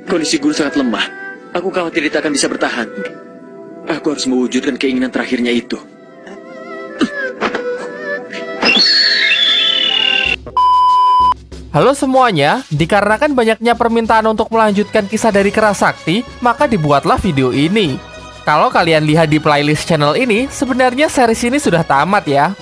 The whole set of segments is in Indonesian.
Kondisi guru sangat lemah. Aku khawatir dia tak akan bisa bertahan. Aku harus mewujudkan keinginan terakhirnya itu. Halo semuanya, dikarenakan banyaknya permintaan untuk melanjutkan kisah dari Kerasakti, maka dibuatlah video ini. Kalau kalian lihat di playlist channel ini, sebenarnya series ini sudah tamat ya.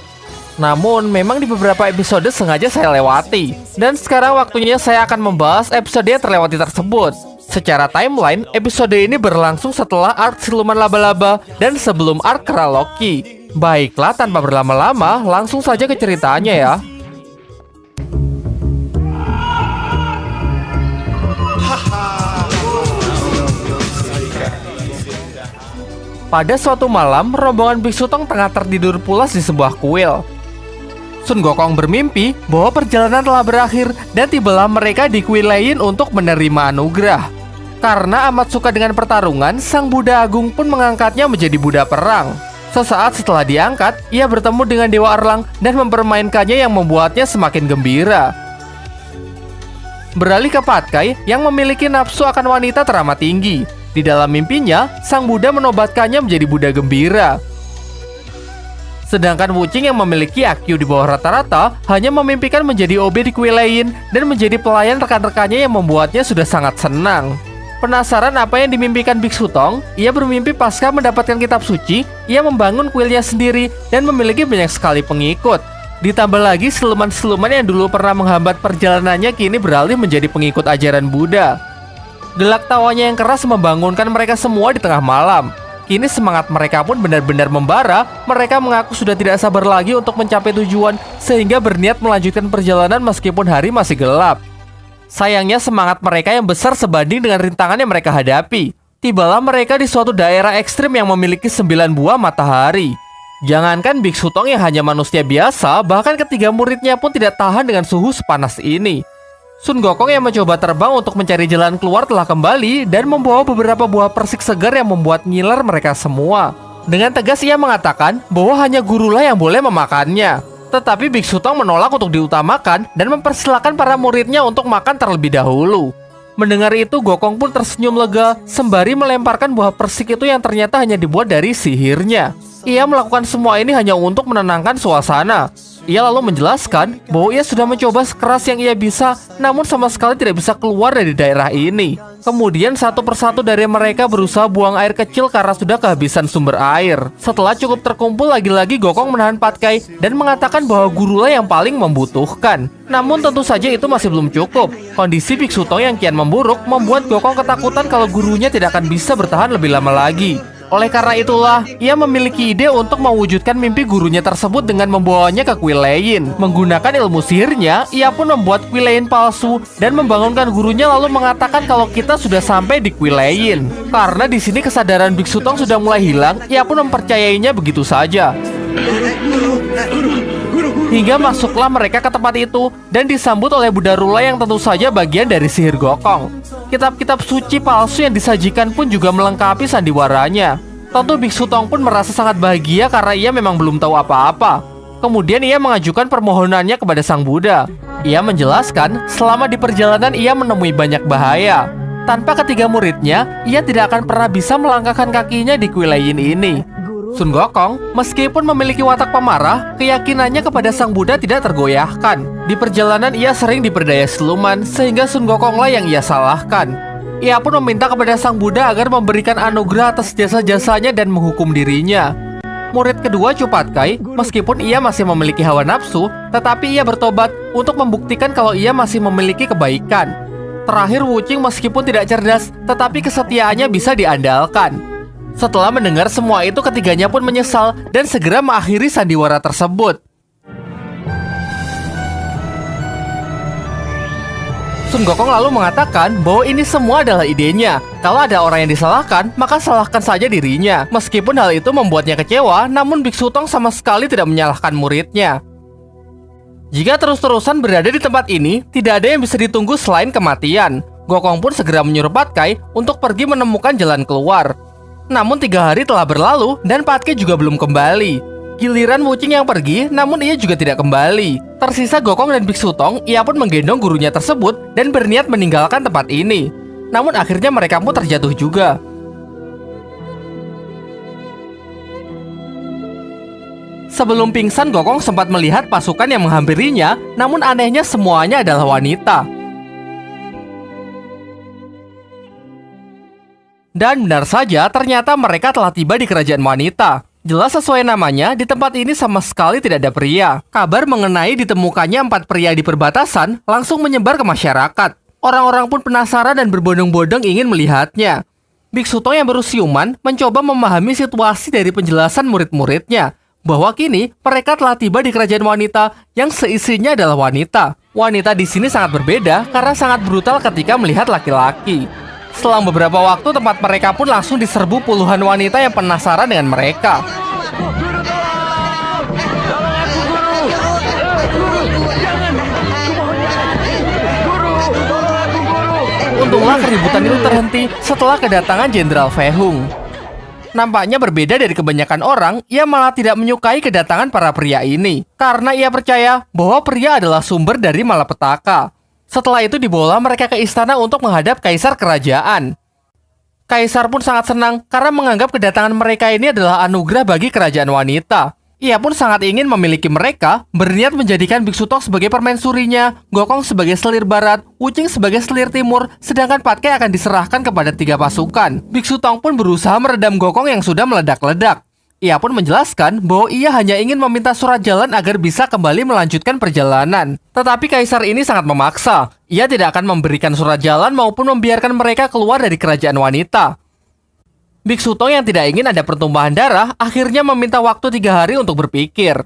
Namun, memang di beberapa episode sengaja saya lewati. Dan sekarang waktunya saya akan membahas episode yang terlewati tersebut. Secara timeline, episode ini berlangsung setelah arc Siluman Laba-Laba dan sebelum arc Kera Loki. Baiklah, tanpa berlama-lama, langsung saja ke ceritanya ya. Pada suatu malam, rombongan Biksu Tong tengah tertidur pulas di sebuah kuil. Sun Gokong bermimpi bahwa perjalanan telah berakhir dan tibalah mereka di kuil lain untuk menerima anugerah. Karena amat suka dengan pertarungan, Sang Buddha Agung pun mengangkatnya menjadi Buddha Perang. Sesaat setelah diangkat, ia bertemu dengan Dewa Erlang dan mempermainkannya yang membuatnya semakin gembira. Beralih ke Patkai yang memiliki nafsu akan wanita teramat tinggi. Di dalam mimpinya, Sang Buddha menobatkannya menjadi Buddha Gembira. Sedangkan Wuching yang memiliki IQ di bawah rata-rata hanya memimpikan menjadi OB di kuil lain dan menjadi pelayan rekan-rekannya yang membuatnya sudah sangat senang. Penasaran apa yang dimimpikan Biksu Tong, ia bermimpi pasca mendapatkan kitab suci, ia membangun kuilnya sendiri dan memiliki banyak sekali pengikut. Ditambah lagi siluman-siluman yang dulu pernah menghambat perjalanannya kini beralih menjadi pengikut ajaran Buddha. Gelak tawanya yang keras membangunkan mereka semua di tengah malam. Kini semangat mereka pun benar-benar membara. Mereka mengaku sudah tidak sabar lagi untuk mencapai tujuan, sehingga berniat melanjutkan perjalanan meskipun hari masih gelap. Sayangnya semangat mereka yang besar sebanding dengan rintangan yang mereka hadapi. Tibalah mereka di suatu daerah ekstrim yang memiliki 9 buah matahari. Jangankan Biksu Tong yang hanya manusia biasa, bahkan ketiga muridnya pun tidak tahan dengan suhu sepanas ini. Sun Gokong yang mencoba terbang untuk mencari jalan keluar telah kembali dan membawa beberapa buah persik segar yang membuat ngiler mereka semua. Dengan tegas ia mengatakan bahwa hanya gurulah yang boleh memakannya. Tetapi Biksu Tong menolak untuk diutamakan dan mempersilahkan para muridnya untuk makan terlebih dahulu. Mendengar itu, Gokong pun tersenyum lega sembari melemparkan buah persik itu yang ternyata hanya dibuat dari sihirnya. Ia melakukan semua ini hanya untuk menenangkan suasana. Ia lalu menjelaskan bahwa ia sudah mencoba sekeras yang ia bisa, namun sama sekali tidak bisa keluar dari daerah ini. Kemudian satu persatu dari mereka berusaha buang air kecil karena sudah kehabisan sumber air. Setelah cukup terkumpul, lagi-lagi Gokong menahan Patkai dan mengatakan bahwa gurulah yang paling membutuhkan. Namun tentu saja itu masih belum cukup. Kondisi Biksu Tong yang kian memburuk membuat Gokong ketakutan kalau gurunya tidak akan bisa bertahan lebih lama lagi. Oleh karena itulah, ia memiliki ide untuk mewujudkan mimpi gurunya tersebut dengan membawanya ke kuil lain. Menggunakan ilmu sihirnya, ia pun membuat kuil lain palsu dan membangunkan gurunya lalu mengatakan kalau kita sudah sampai di kuil lain. Karena di sini kesadaran Biksu Tong sudah mulai hilang, ia pun mempercayainya begitu saja. Hingga masuklah mereka ke tempat itu dan disambut oleh Buddha Rula yang tentu saja bagian dari sihir Gokong. Kitab-kitab suci palsu yang disajikan pun juga melengkapi sandiwaranya. Tentu Biksu Tong pun merasa sangat bahagia karena ia memang belum tahu apa-apa. Kemudian ia mengajukan permohonannya kepada Sang Buddha. Ia menjelaskan selama di perjalanan ia menemui banyak bahaya. Tanpa ketiga muridnya, ia tidak akan pernah bisa melangkahkan kakinya di kuil lain ini. Sun Gokong, meskipun memiliki watak pemarah, keyakinannya kepada Sang Buddha tidak tergoyahkan. Di perjalanan ia sering diperdaya siluman, sehingga Sun Gokonglah yang ia salahkan. Ia pun meminta kepada Sang Buddha agar memberikan anugerah atas jasa-jasanya dan menghukum dirinya. Murid kedua Chu Patkai, meskipun ia masih memiliki hawa nafsu, tetapi ia bertobat untuk membuktikan kalau ia masih memiliki kebaikan. Terakhir Wuching meskipun tidak cerdas, tetapi kesetiaannya bisa diandalkan. Setelah mendengar semua itu, ketiganya pun menyesal dan segera mengakhiri sandiwara tersebut. Sun Gokong lalu mengatakan bahwa ini semua adalah idenya. Kalau ada orang yang disalahkan, maka salahkan saja dirinya. Meskipun hal itu membuatnya kecewa, namun Biksu Tong sama sekali tidak menyalahkan muridnya. Jika terus-terusan berada di tempat ini, tidak ada yang bisa ditunggu selain kematian. Gokong pun segera menyuruh Patkai untuk pergi menemukan jalan keluar. Namun 3 hari telah berlalu dan Patkai juga belum kembali. Giliran Wuching yang pergi, namun ia juga tidak kembali. Tersisa Gokong dan Biksu Tong, ia pun menggendong gurunya tersebut dan berniat meninggalkan tempat ini. namun akhirnya mereka pun terjatuh juga. Sebelum pingsan, Gokong sempat melihat pasukan yang menghampirinya, namun anehnya semuanya adalah wanita. Dan benar saja, ternyata mereka telah tiba di kerajaan wanita. Jelas sesuai namanya, di tempat ini sama sekali tidak ada pria. Kabar mengenai ditemukannya 4 pria di perbatasan langsung menyebar ke masyarakat. Orang-orang pun penasaran dan berbondong-bondong ingin melihatnya. Biksu Tong yang baru siuman mencoba memahami situasi dari penjelasan murid-muridnya, bahwa kini mereka telah tiba di kerajaan wanita yang seisinya adalah wanita. Wanita di sini sangat berbeda karena sangat brutal ketika melihat laki-laki. Selang beberapa waktu, tempat mereka pun langsung diserbu puluhan wanita yang penasaran dengan mereka. Untunglah keributan itu terhenti setelah kedatangan Jenderal Fei Hung. Nampaknya berbeda dari kebanyakan orang, ia malah tidak menyukai kedatangan para pria ini, karena ia percaya bahwa pria adalah sumber dari malapetaka. Setelah itu dibawa mereka ke istana untuk menghadap kaisar kerajaan. Kaisar pun sangat senang karena menganggap kedatangan mereka ini adalah anugerah bagi kerajaan wanita. Ia pun sangat ingin memiliki mereka, berniat menjadikan Biksu Tong sebagai permaisurinya, Gokong sebagai selir barat, Wuching sebagai selir timur, sedangkan Patke akan diserahkan kepada 3 pasukan. Biksu Tong pun berusaha meredam Gokong yang sudah meledak-ledak. Ia pun menjelaskan bahwa ia hanya ingin meminta surat jalan agar bisa kembali melanjutkan perjalanan. Tetapi kaisar ini sangat memaksa. Ia tidak akan memberikan surat jalan maupun membiarkan mereka keluar dari kerajaan wanita. Biksu Tong yang tidak ingin ada pertumpahan darah akhirnya meminta waktu 3 hari untuk berpikir.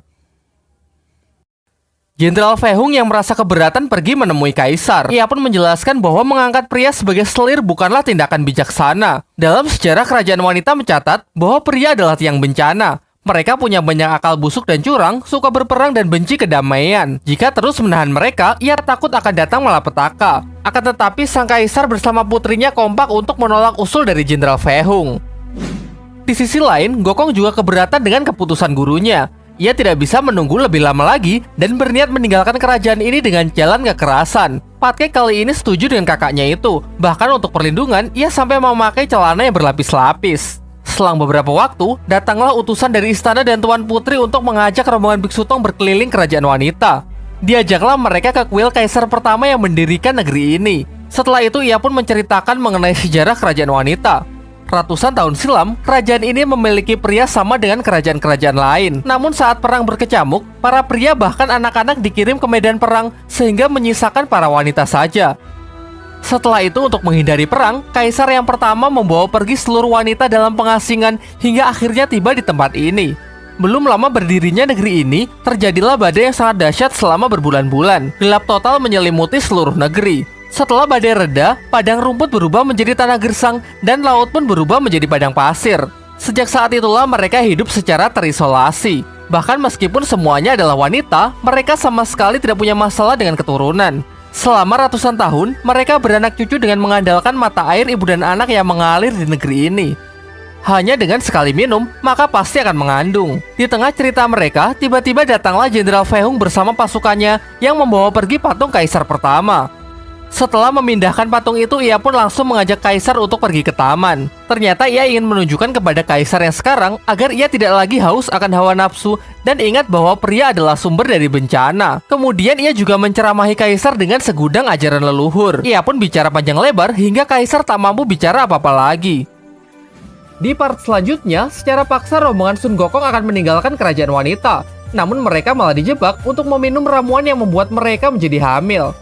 Jenderal Fei Hung yang merasa keberatan pergi menemui kaisar. Ia pun menjelaskan bahwa mengangkat pria sebagai selir bukanlah tindakan bijaksana. Dalam sejarah kerajaan wanita mencatat bahwa pria adalah tiang bencana. Mereka punya banyak akal busuk dan curang, suka berperang dan benci kedamaian. Jika terus menahan mereka, ia takut akan datang malapetaka. Akan tetapi sang kaisar bersama putrinya kompak untuk menolak usul dari Jenderal Fei Hung. Di sisi lain, Gokong juga keberatan dengan keputusan gurunya. Ia tidak bisa menunggu lebih lama lagi dan berniat meninggalkan kerajaan ini dengan jalan kekerasan. Patke kali ini setuju dengan kakaknya itu. Bahkan untuk perlindungan, ia sampai memakai celana yang berlapis-lapis. Selang beberapa waktu, datanglah utusan dari istana dan Tuan Putri untuk mengajak rombongan Biksu Tong berkeliling kerajaan wanita. Diajaklah mereka ke kuil kaisar pertama yang mendirikan negeri ini. Setelah itu, ia pun menceritakan mengenai sejarah kerajaan wanita. Ratusan tahun silam, kerajaan ini memiliki pria sama dengan kerajaan-kerajaan lain. Namun saat perang berkecamuk, para pria bahkan anak-anak dikirim ke medan perang sehingga menyisakan para wanita saja. Setelah itu untuk menghindari perang, kaisar yang pertama membawa pergi seluruh wanita dalam pengasingan hingga akhirnya tiba di tempat ini. Belum lama berdirinya negeri ini, terjadilah badai yang sangat dahsyat selama berbulan-bulan. Gelap total menyelimuti seluruh negeri. Setelah badai reda, padang rumput berubah menjadi tanah gersang dan laut pun berubah menjadi padang pasir. Sejak saat itulah mereka hidup secara terisolasi. Bahkan meskipun semuanya adalah wanita, mereka sama sekali tidak punya masalah dengan keturunan. Selama ratusan tahun, mereka beranak cucu dengan mengandalkan mata air ibu dan anak yang mengalir di negeri ini. Hanya dengan sekali minum, maka pasti akan mengandung. Di tengah cerita mereka, tiba-tiba datanglah Jenderal Fei Hung bersama pasukannya yang membawa pergi patung kaisar pertama. Setelah memindahkan patung itu, ia pun langsung mengajak kaisar untuk pergi ke taman. Ternyata ia ingin menunjukkan kepada kaisar yang sekarang agar ia tidak lagi haus akan hawa nafsu dan ingat bahwa pria adalah sumber dari bencana. Kemudian ia juga menceramahi kaisar dengan segudang ajaran leluhur. Ia pun bicara panjang lebar hingga kaisar tak mampu bicara apa-apa lagi. Di part selanjutnya, secara paksa rombongan Sun Gokong akan meninggalkan kerajaan wanita. Namun mereka malah dijebak untuk meminum ramuan yang membuat mereka menjadi hamil.